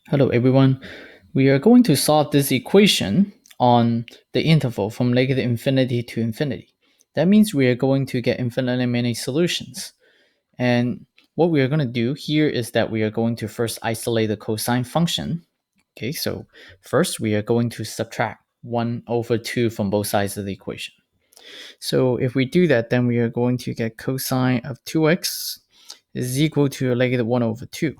Hello everyone. We are going to solve this equation on the interval from negative infinity to infinity. That means we are going to get infinitely many solutions. And what we are going to do here is that we are going to first isolate the cosine function. Okay, so first we are going to subtract 1 over 2 from both sides of the equation. So if we do that, then we are going to get cosine of 2x is equal to negative 1 over 2.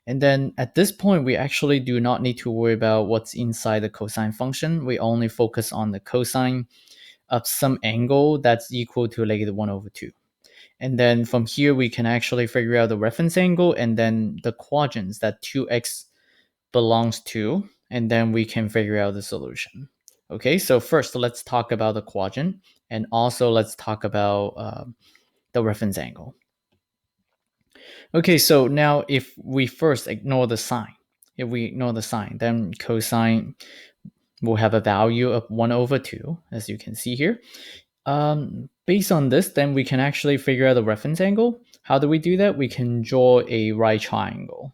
And then at this point, we actually do not need to worry about what's inside the cosine function. We only focus on the cosine of some angle that's equal to negative 1 over 2. And then from here, we can actually figure out the reference angle and then the quadrants that 2x belongs to, and then we can figure out the solution. Okay, so first let's talk about the quadrant, and also let's talk about the reference angle. Okay, so now if we first ignore the sign, then cosine will have a value of 1 over 2, as you can see here. Based on this, then we can actually figure out the reference angle. How do we do that? We can draw a right triangle.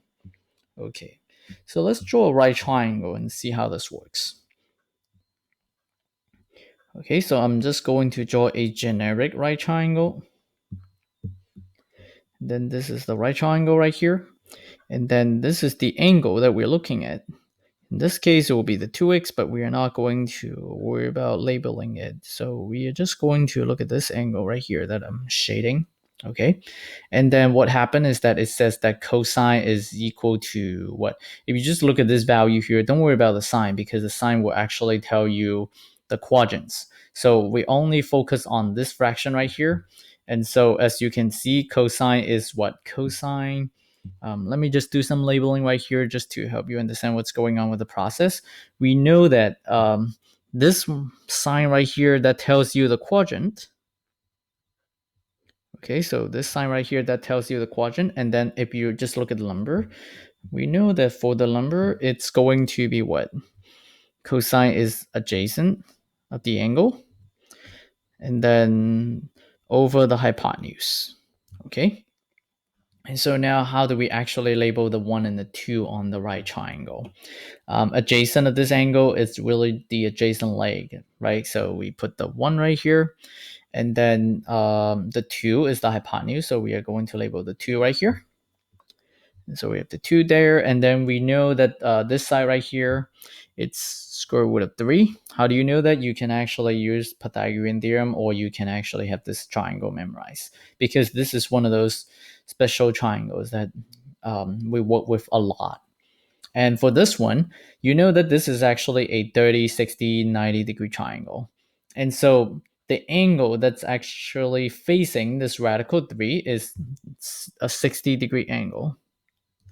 Okay, so let's draw a right triangle and see how this works. Okay, so I'm just going to draw a generic right triangle. Then this is the right triangle right here. And then this is the angle that we're looking at. In this case, it will be the 2x, but we are not going to worry about labeling it. So we are just going to look at this angle right here that I'm shading. Okay. And then what happened is that it says that cosine is equal to what? If you just look at this value here, don't worry about the sign because the sign will actually tell you the quadrants. So we only focus on this fraction right here. And so as you can see, cosine is what? Cosine let me just do some labeling right here just to help you understand what's going on with the process. We know that this sign right here that tells you the quadrant. Okay, so this sign right here that tells you the quadrant. And then if you just look at the number, we know that for the number, it's going to be what? Cosine is adjacent of the angle. And then over the hypotenuse. Okay. And so now how do we actually label the 1 and the 2 on the right triangle? Adjacent of this angle is really the adjacent leg, right? So we put the 1 right here, and then the 2 is the hypotenuse, so we are going to label the 2 right here. And so we have the 2 there, and then we know that this side right here, it's square root of 3. How do you know that? You can actually use Pythagorean theorem, or you can actually have this triangle memorized, because this is one of those special triangles that we work with a lot. And for this one, you know that this is actually a 30, 60, 90 degree triangle. And so the angle that's actually facing this radical 3 is a 60-degree angle.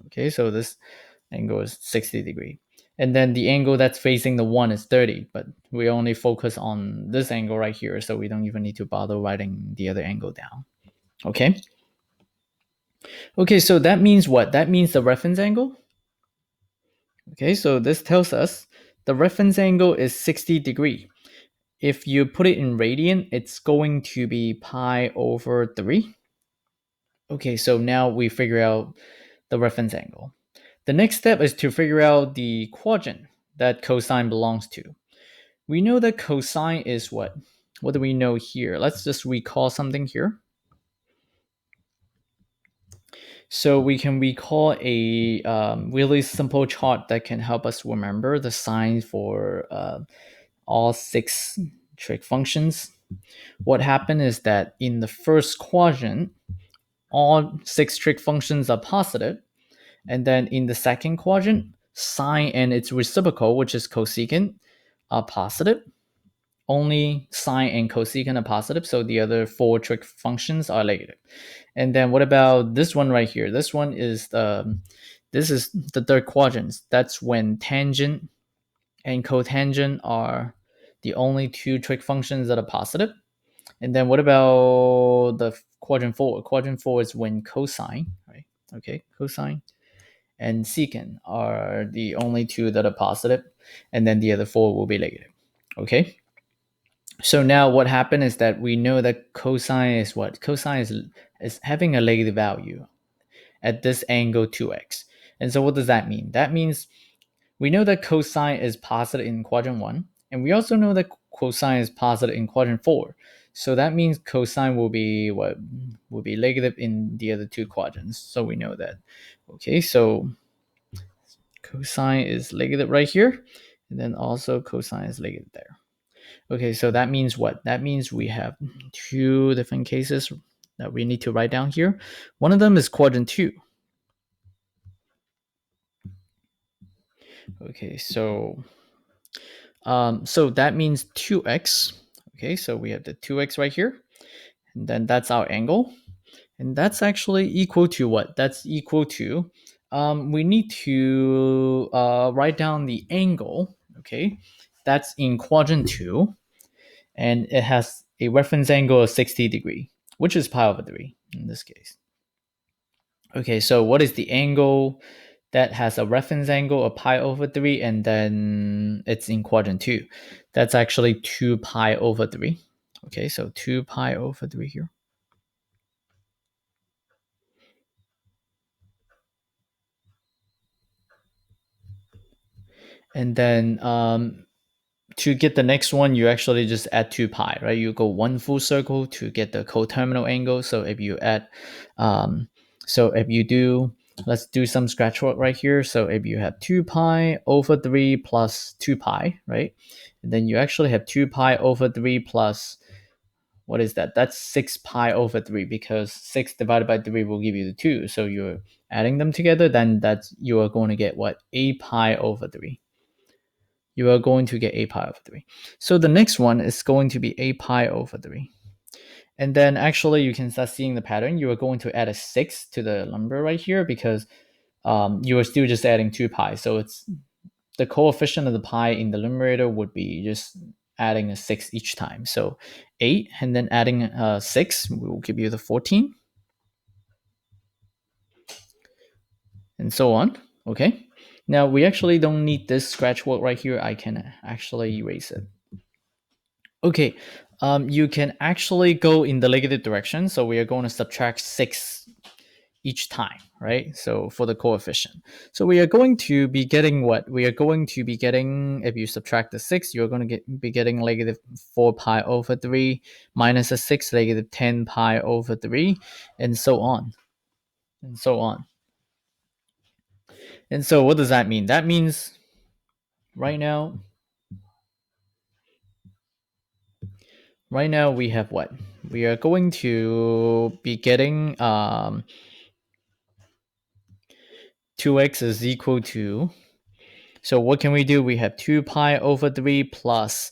Okay, so this angle is 60-degree. And then the angle that's facing the 1 is 30, but we only focus on this angle right here, so we don't even need to bother writing the other angle down. Okay? Okay, so that means what? That means the reference angle. Okay, so this tells us the reference angle is 60 degree. If you put it in radian, it's going to be pi over 3. Okay, so now we figure out the reference angle. The next step is to figure out the quadrant that cosine belongs to. We know that cosine is what? What do we know here? Let's just recall something here. So we can recall a really simple chart that can help us remember the signs for all 6 trig functions. What happened is that in the first quadrant, all 6 trig functions are positive, and then in the second quadrant, sine and its reciprocal, which is cosecant, are positive. Only sine and cosecant are positive, so the other 4 trig functions are negative. And then what about this one right here? This is the third quadrant. That's when tangent and cotangent are the only 2 trig functions that are positive. And then what about the quadrant 4? Quadrant 4 is when cosine, right? Okay, cosine and secant are the only 2 that are positive, and then the other 4 will be negative. Okay. So now what happened is that we know that cosine is what? Cosine is having a negative value at this angle 2x. And so what does that mean? That means we know that cosine is positive in quadrant 1, and we also know that cosine is positive in quadrant 4. So that means cosine will be what? Will be negative in the other two quadrants. So we know that. Okay, so cosine is negative right here, and then also cosine is negative there. Okay, so that means what? That means we have two different cases that we need to write down here. One of them is quadrant 2. Okay, so that means 2x. Okay, so we have the 2x right here, and then that's our angle, and that's actually equal to what? That's equal to, we need to write down the angle. Okay, that's in quadrant 2, and it has a reference angle of 60 degree, which is pi over 3 in this case. Okay, so what is the angle that has a reference angle of pi over 3, and then it's in quadrant 2? That's actually 2 pi over 3. Okay, so 2 pi over 3 here. And then to get the next one, you actually just add 2 pi, right? You go one full circle to get the coterminal angle. So if you add, so if you do, let's do some scratch work right here. So if you have 2 pi over 3 plus 2 pi, right? And then you actually have 2 pi over 3 plus, what is that? That's 6 pi over 3, because 6 divided by 3 will give you the 2. So you're adding them together, then that's, you are going to get what? A pi over 3. You are going to get a pi over 3. So the next one is going to be a pi over 3. And then actually you can start seeing the pattern. You are going to add a 6 to the number right here, because you are still just adding 2 pi. So it's the coefficient of the pi in the numerator would be just adding a 6 each time. So 8, and then adding 6 will give you the 14. And so on. Okay. Now we actually don't need this scratch work right here. I can actually erase it. Okay, you can actually go in the negative direction. So we are going to subtract 6 each time, right? So for the coefficient. So we are going to be getting what? We are going to be getting, if you subtract the 6, you're going to be getting negative 4 pi over 3 minus a 6, negative 10 pi over 3, and so on. And so on. And so what does that mean? That means right now, we have what? We are going to be getting 2x is equal to, so what can we do? We have 2 pi over 3 plus,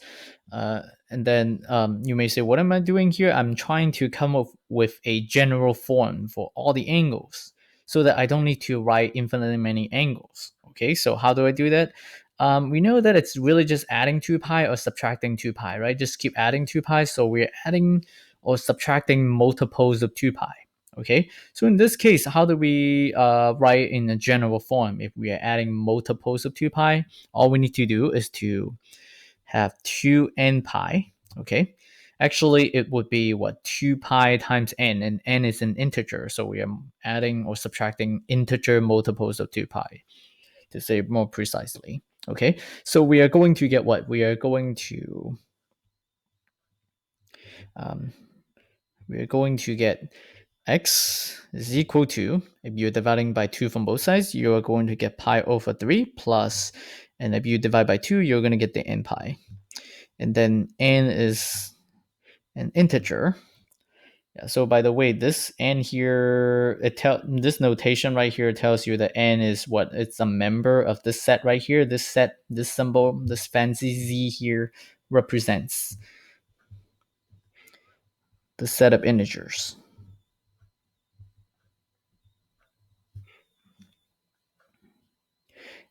and then you may say, what am I doing here? I'm trying to come up with a general form for all the angles so that I don't need to write infinitely many angles. Okay, so how do I do that? We know that it's really just adding 2 pi or subtracting 2 pi, right? Just keep adding 2 pi. So we're adding or subtracting multiples of 2 pi. Okay, so in this case, how do we write in a general form? If we are adding multiples of 2 pi, all we need to do is to have 2n pi. Okay, actually it would be what? 2 pi times n, and n is an integer, so we are adding or subtracting integer multiples of 2 pi, to say more precisely. Okay, so we are going to get what? We are going to get x is equal to, if you're dividing by 2 from both sides, you are going to get pi over 3 plus, and if you divide by 2, you're going to get the n pi. And then n is an integer. Yeah, so by the way, this n here, this notation right here tells you that n is what? It's a member of this set right here. This set, this symbol, this fancy z here represents the set of integers.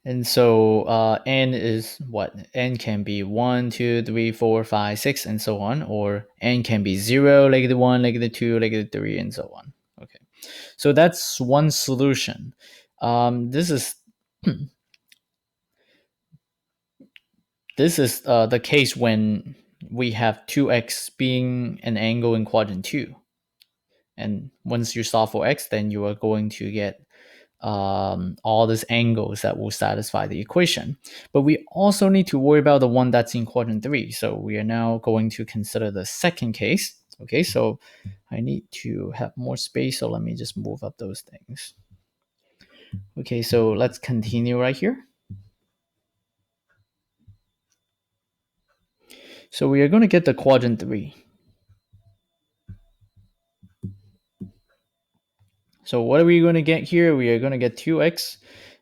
And so n is what? N can be 1, 2, 3, 4, 5, 6, and so on. Or n can be 0, negative 1, negative 2, negative 3, and so on. Okay, so that's one solution. This is the case when we have 2x being an angle in quadrant 2. And once you solve for x, then you are going to get all these angles that will satisfy the equation. But we also need to worry about the one that's in quadrant 3. So we are now going to consider the second case. Okay, so I need to have more space, so let me just move up those things. Okay, so let's continue right here. So we are going to get the quadrant 3. So what are we going to get here? We are going to get 2x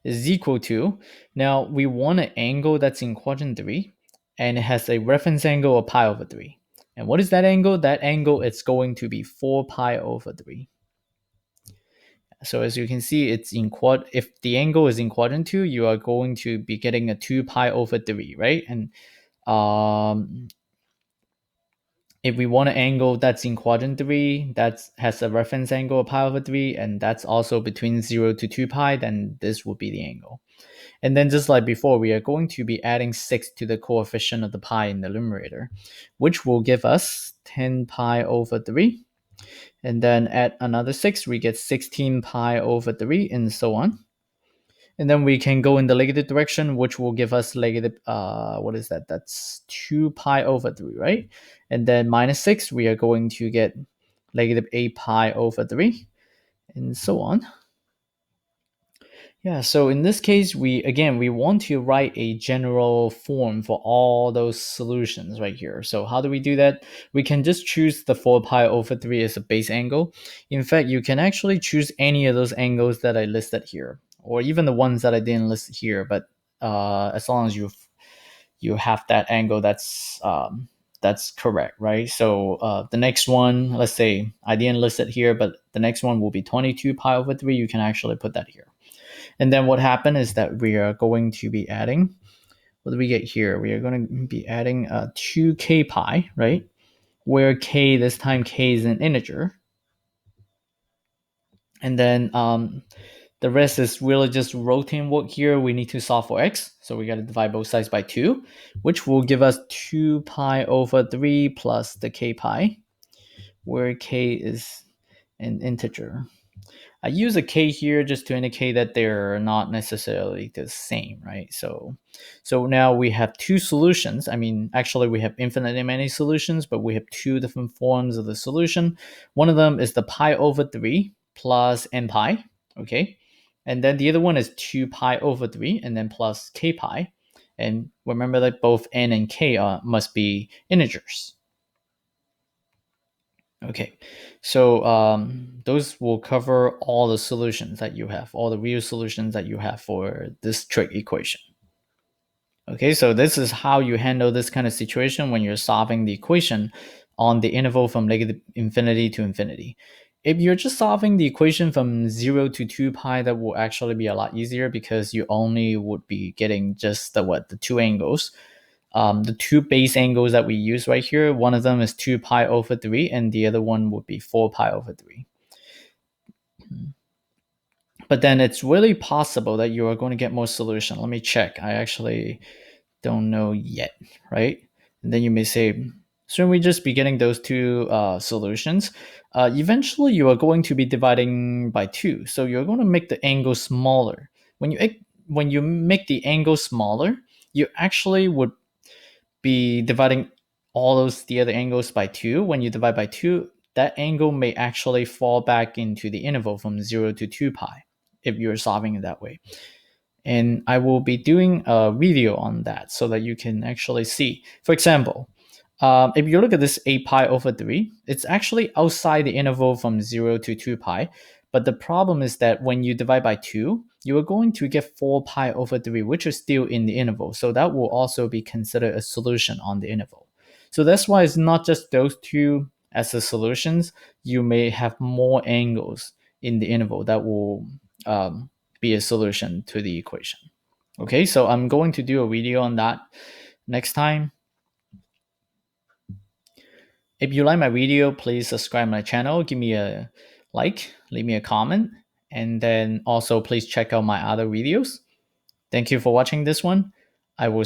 is equal to, now we want an angle that's in quadrant 3, and it has a reference angle of pi over 3. And what is that angle? That angle is going to be 4 pi over 3. So as you can see, it's in if the angle is in quadrant 2, you are going to be getting a 2 pi over 3, right? And if we want an angle that's in quadrant 3, that has a reference angle of pi over 3, and that's also between 0 to 2 pi, then this would be the angle. And then just like before, we are going to be adding 6 to the coefficient of the pi in the numerator, which will give us 10 pi over 3. And then add another 6, we get 16 pi over 3, and so on. And then we can go in the negative direction, which will give us negative, what is that? That's 2 pi over 3, right? And then minus 6, we are going to get negative 8 pi over 3, and so on. Yeah, so in this case, we want to write a general form for all those solutions right here. So how do we do that? We can just choose the 4 pi over 3 as a base angle. In fact, you can actually choose any of those angles that I listed here, or even the ones that I didn't list here, but as long as you have that angle that's correct, right? So the next one, let's say I didn't list it here, but the next one will be 22 pi over 3. You can actually put that here. And then what happened is that we are going to be adding, what do we get here? We are going to be adding 2k pi, right? Where k, this time k is an integer. And then the rest is really just rotating work here. We need to solve for x. So we got to divide both sides by 2, which will give us 2 pi over 3 plus the k pi, where k is an integer. I use a k here just to indicate that they're not necessarily the same, right? So now we have two solutions. I mean, actually we have infinitely many solutions, but we have two different forms of the solution. One of them is the pi over 3 plus n pi, okay? And then the other one is 2 pi over 3 and then plus k pi. And remember that both n and k must be integers. Okay, so those will cover all the solutions that you have, all the real solutions that you have for this trig equation. Okay, so this is how you handle this kind of situation when you're solving the equation on the interval from negative infinity to infinity. If you're just solving the equation from 0 to 2 pi, that will actually be a lot easier because you only would be getting just the two angles. The two base angles that we use right here, one of them is 2 pi over 3 and the other one would be 4 pi over 3. But then it's really possible that you are going to get more solution. Let me check. I actually don't know yet, right? And then you may say, shouldn't we just be getting those two solutions? Eventually, you are going to be dividing by 2. So you're going to make the angle smaller. When you make the angle smaller, you actually would be dividing the other angles by 2. When you divide by 2, that angle may actually fall back into the interval from 0 to 2 pi if you're solving it that way. And I will be doing a video on that so that you can actually see. For example, if you look at this 8 pi over 3, it's actually outside the interval from 0 to 2 pi. But the problem is that when you divide by 2, you are going to get 4 pi over 3, which is still in the interval. So that will also be considered a solution on the interval. So that's why it's not just those two as the solutions. You may have more angles in the interval that will be a solution to the equation. Okay, so I'm going to do a video on that next time. If you like my video, please subscribe my channel, give me a like, leave me a comment, and then also please check out my other videos. Thank you for watching this one. I will